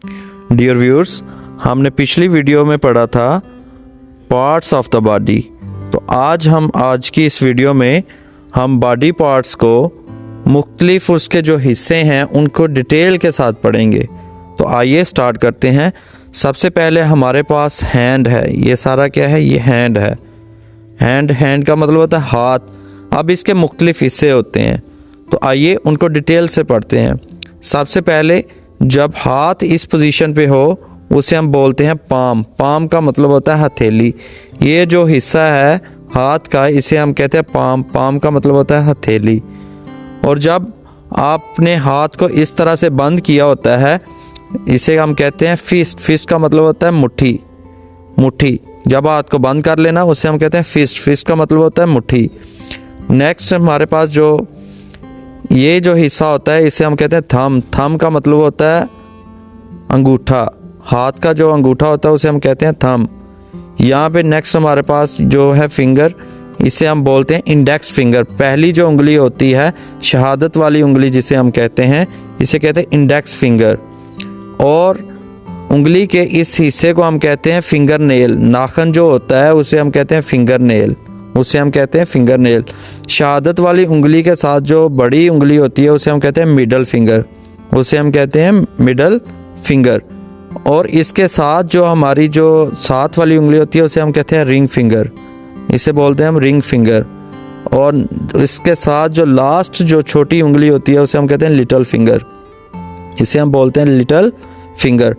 Dear viewers, हमने पिछली video में पढ़ा था पार्ट्स ऑफ द बॉडी। तो आज की इस वीडियो में हम बॉडी पार्ट्स को मुख्तलिफ उसके जो हिस्से हैं उनको डिटेल के साथ पढ़ेंगे। तो आइए स्टार्ट करते हैं। सबसे पहले हमारे पास हैंड है। ये सारा क्या है? ये हैंड है। हैंड का मतलब होता है हाथ। अब इसके मुख्तलिफ हिस्से होते हैं, तो आइए उनको डिटेल से पढ़ते हैं। सबसे पहले जब हाथ इस पोजीशन पे हो उसे हम बोलते हैं पाम। पाम का मतलब होता है हथेली। ये जो हिस्सा है हाथ का इसे हम कहते हैं पाम। पाम का मतलब होता है हथेली। और जब आपने हाथ को इस तरह से बंद किया होता है इसे हम कहते हैं फिस्ट। फिस्ट का मतलब होता है मुट्ठी। मुट्ठी जब हाथ को बंद कर लेना उसे हम कहते हैं फिस्ट। फिस्ट का मतलब होता है मुट्ठी। नेक्स्ट हमारे पास जो ये जो हिस्सा होता है इसे हम कहते हैं थंब। थंब का मतलब होता है अंगूठा। हाथ का जो अंगूठा होता है उसे हम कहते हैं थंब। यहाँ पे नेक्स्ट हमारे पास जो है फिंगर, इसे हम बोलते हैं इंडेक्स फिंगर। पहली जो उंगली होती है शहादत वाली उंगली जिसे हम कहते हैं, इसे कहते हैं इंडेक्स फिंगर। और उंगली के इस हिस्से को हम कहते हैं फिंगर नेल। नाखून जो होता है उसे हम कहते हैं फिंगर नेल। उसे हम कहते हैं फिंगर नेल। शहादत वाली उंगली के साथ जो बड़ी उंगली होती है उसे हम कहते हैं मिडल फिंगर। उसे हम कहते हैं मिडल फिंगर। और इसके साथ जो हमारी जो साथ वाली उंगली होती है उसे हम कहते हैं रिंग फिंगर। इसे बोलते हैं हम रिंग फिंगर। और इसके साथ जो लास्ट जो छोटी उंगली होती है उसे हम कहते हैं लिटिल फिंगर। इसे हम बोलते हैं लिटिल फिंगर।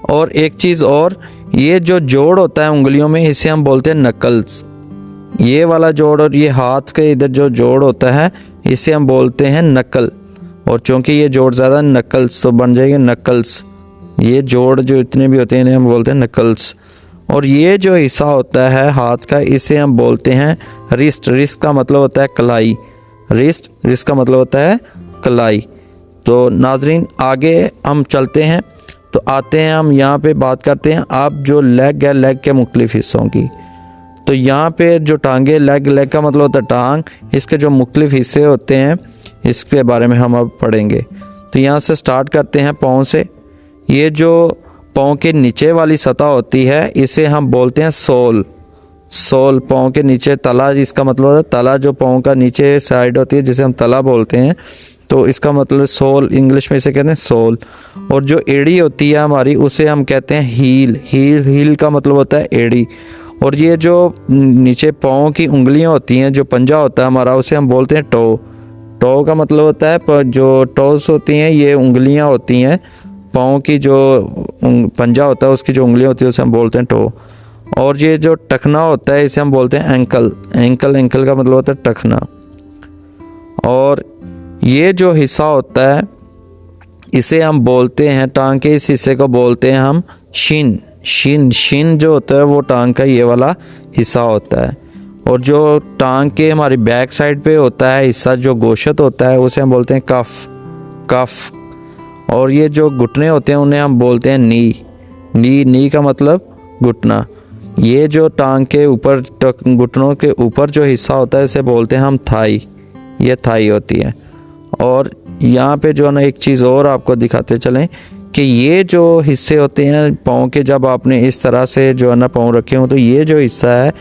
और एक चीज़ और, ये जो जोड़ होता है उंगलियों में इसे हम बोलते हैं नकल्स। ये वाला जोड़ और ये हाथ के इधर जो जोड़ होता है इसे हम बोलते हैं नकल। और चूँकि ये जोड़ ज़्यादा नकल्स तो बन जाएंगे नकल्स। ये जोड़ जो इतने भी होते हैं इन्हें हम बोलते हैं नकल्स। और ये जो हिस्सा होता है हाथ का इसे हम बोलते हैं रिस्ट। रिस्ट का मतलब होता है कलाई। रिस्ट का मतलब होता है कलाई। तो नाजरीन आगे हम चलते हैं। तो आते हैं हम यहाँ पे बात करते हैं अब जो लेग है, लेग के मुख्तलिफ हिस्सों की। तो यहाँ पे जो टांगे, लेग का मतलब होता है टांग। इसके जो मुख्तलिफ हिस्से होते हैं इसके बारे में हम अब पढ़ेंगे। तो यहाँ से स्टार्ट करते हैं पाँव से। ये जो पाँव के नीचे वाली सतह होती है इसे हम बोलते हैं सोल। सोल पाँव के नीचे तला, इसका मतलब है तला। जो पाँव का नीचे साइड होती है जिसे हम तला बोलते हैं, तो इसका मतलब सोल। इंग्लिश में इसे कहते हैं सोल। और जो एड़ी होती है हमारी उसे हम कहते हैं हील। हील का मतलब होता है एड़ी। और ये जो नीचे पाँव की उंगलियां होती हैं, जो पंजा होता है हमारा, उसे हम बोलते हैं टो। टो का मतलब होता है पर जो टोस होती हैं ये उंगलियां होती हैं पाँव की, जो पंजा होता है उसकी जो उंगलियां होती है उसे हम बोलते हैं टो। और ये जो टखना होता है इसे हम बोलते हैं एंकल। एंकल का मतलब होता है टखना। और ये जो हिस्सा होता है इसे हम बोलते हैं, टांग के इस हिस्से को बोलते हैं हम शिन जो होता है वो टांग का ये वाला हिस्सा होता है। और जो टांग के हमारी बैक साइड पे होता है हिस्सा, जो गोशत होता है, उसे हम बोलते हैं कफ। और ये जो घुटने होते हैं उन्हें हम बोलते हैं नी का मतलब घुटना। ये जो टांग के ऊपर घुटनों के ऊपर जो हिस्सा होता है इसे बोलते हैं हम थाई। ये थाई होती है। और यहाँ पे जो है ना एक चीज़ और आपको दिखाते चलें कि ये जो हिस्से होते हैं पाँव के, जब आपने इस तरह से जो है ना पाँव रखे हों तो ये जो हिस्सा है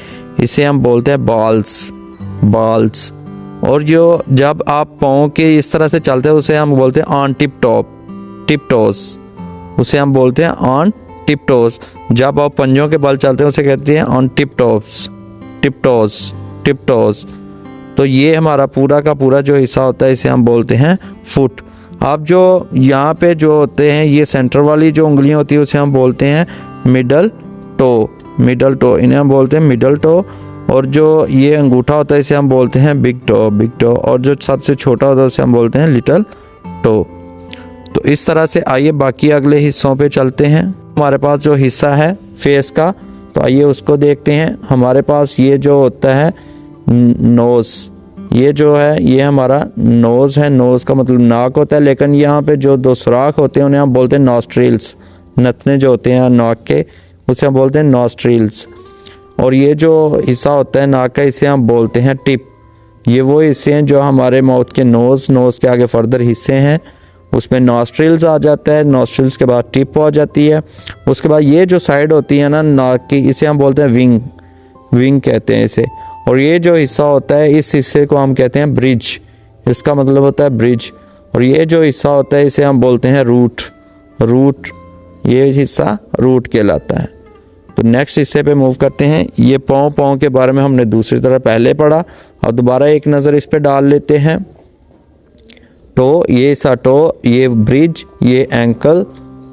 इसे हम बोलते हैं बाल्स। और जो जब आप पाँव के इस तरह से चलते हैं उसे हम बोलते हैं ऑन टिप टोस। उसे हम बोलते हैं ऑन टिप टोस। जब आप पंजों के बल चलते हैं उसे कहते हैं ऑन टिप टोस। तो ये हमारा पूरा का पूरा जो हिस्सा होता है इसे हम बोलते हैं फुट। अब जो यहाँ पे जो होते हैं ये सेंटर वाली जो उंगलियाँ होती है उसे हम बोलते हैं मिडल टो। इन्हें हम बोलते हैं मिडल टो। और जो ये अंगूठा होता है इसे हम बोलते हैं बिग टो। और जो सबसे छोटा होता है उसे हम बोलते हैं लिटिल टो। तो इस तरह से आइए बाकी अगले हिस्सों पे चलते हैं। हमारे पास जो हिस्सा है फेस का, तो आइए उसको देखते हैं। हमारे पास ये जो होता है नोज़, ये जो है ये हमारा नोज़ है। नोज़ का मतलब नाक होता है, लेकिन यहाँ पे जो दो सुराख होते हैं उन्हें हम बोलते हैं नॉस्ट्रिल्स। नथने जो होते हैं नाक के उसे हम बोलते हैं नॉस्ट्रिल्स। और ये जो हिस्सा होता है नाक का इसे हम बोलते हैं टिप। ये वो हिस्से हैं जो हमारे माउथ के नोज़ के आगे फर्दर हिस्से हैं उसमें नॉस्ट्रिल्स आ जाता है, नॉस्ट्रिल्स के बाद टिप हो जाती है। उसके बाद ये जो साइड होती है ना नाक की, इसे हम बोलते हैं विंग, विंग कहते हैं इसे। और ये जो हिस्सा होता है इस हिस्से को हम कहते हैं ब्रिज, इसका मतलब होता है ब्रिज। और ये जो हिस्सा होता है इसे हम बोलते हैं रूट, रूट, ये हिस्सा रूट कहलाता है। तो नेक्स्ट हिस्से पे मूव करते हैं। ये पाँव, पाँव के बारे में हमने दूसरी तरह पहले पढ़ा, और दोबारा एक नज़र इस पे डाल लेते हैं। टो, ये हिस्सा टो, ये ब्रिज, ये एंकल,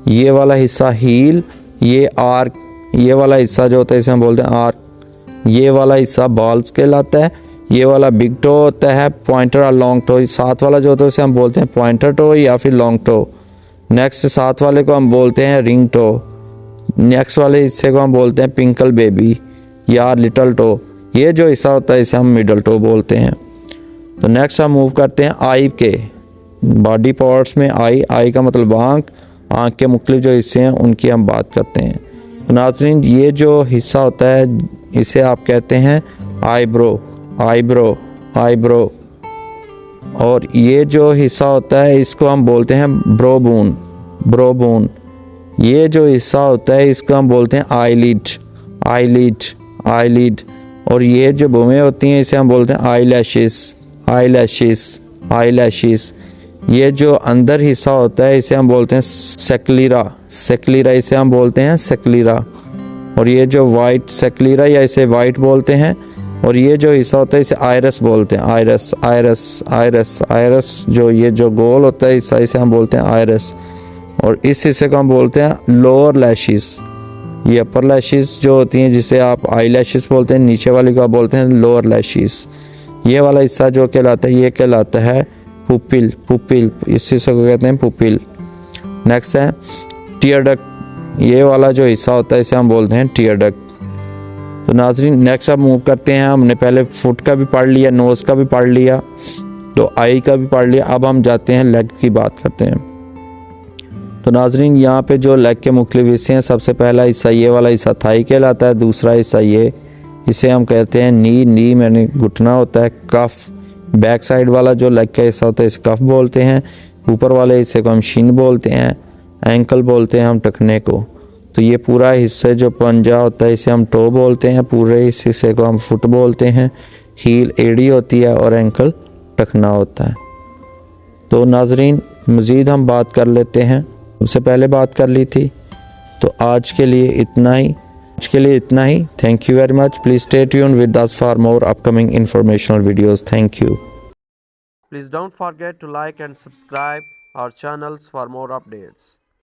ये वाला हिस्सा हील, ये आर्क, ये वाला हिस्सा जो होता है इसे हम बोलते हैं आर्क, ये वाला हिस्सा बॉल्स कहलाता है। ये वाला बिग टो होता है, पॉइंटर और लॉन्ग टो। साथ वाला जो होता है उसे हम बोलते हैं पॉइंटर टो या फिर लॉन्ग टो। नेक्स्ट साथ वाले को हम बोलते हैं रिंग टो। नेक्स्ट वाले हिस्से को हम बोलते हैं पिंकल बेबी या लिटल टो। ये जो हिस्सा होता है इसे हम मिडल टो बोलते हैं। तो नेक्स्ट हम मूव करते हैं आई के बॉडी पार्ट्स में। आई का मतलब आँख, आँख के मुख्तलिफ जो हिस्से हैं उनकी हम बात करते हैं। तो नाज़रीन, ये जो हिस्सा होता है इसे आप कहते हैं आईब्रो, आईब्रो, आईब्रो। और ये जो हिस्सा होता है इसको हम बोलते हैं ब्रोबोन, ब्रोबोन। ये जो हिस्सा होता है इसको हम बोलते हैं आईलिड, आईलिड, आईलिड। और ये जो भूमें होती हैं इसे हम बोलते हैं eye lashes, eye lashes, eye lashes. ये जो अंदर हिस्सा होता है इसे हम बोलते हैं सेक्लीरा, सेक्लीरा, इसे हम बोलते हैं सेक्लीरा। और ये जो वाइट सेक्लीरा या इसे वाइट बोलते हैं। और ये जो हिस्सा होता है इसे आयरस बोलते हैं, आयरस, आयरस, आयरस, आयरस। जो ये जो गोल होता है हिस्सा इसे हम बोलते हैं आयरस। और इस हिस्से को हम बोलते हैं लोअर लैशेस। ये अपर लैशेस जो होती हैं जिसे आप आई लैशेस बोलते हैं, नीचे वाली को आप बोलते हैं लोअर लैशेस। ये वाला हिस्सा जो कहलाता है ये कहलाता है पुपिल, पुपिल, इस हिस्से को कहते हैं पुपिल। नेक्स्ट है टीयर डक्ट। ये वाला जो हिस्सा होता है इसे हम बोलते हैं टीयर डक्ट। तो नाज़रीन, नेक्स्ट अब मूव करते हैं। हमने पहले फुट का भी पढ़ लिया, नोज़ का भी पढ़ लिया, तो आई का भी पढ़ लिया। अब हम जाते हैं लेग की बात करते हैं। तो नाज़रीन, यहाँ पे जो लेग के मुख्तलिफ हिस्से हैं, सबसे पहला हिस्सा ये वाला हिस्सा थाई कहलाता है। दूसरा हिस्सा ये, इसे हम कहते हैं नी, नी मैंने घुटना होता है। कफ, बैक साइड वाला जो लेग का हिस्सा होता है इसे कफ बोलते हैं। ऊपर वाले हिस्से को हम शिन बोलते हैं। एंकल बोलते हैं हम टखने को। तो ये पूरा हिस्सा जो पंजा होता है इसे हम टो बोलते हैं। पूरे इस हिस्से को हम फुट बोलते हैं। हील एड़ी होती है और एंकल टखना होता है। तो नाज़रीन, मज़ीद हम बात कर लेते हैं, उससे पहले बात कर ली थी। तो आज के लिए इतना ही, thank you very much. Please stay tuned with us for more upcoming informational videos. Thank you. Please don't forget to like and subscribe our channels for more updates.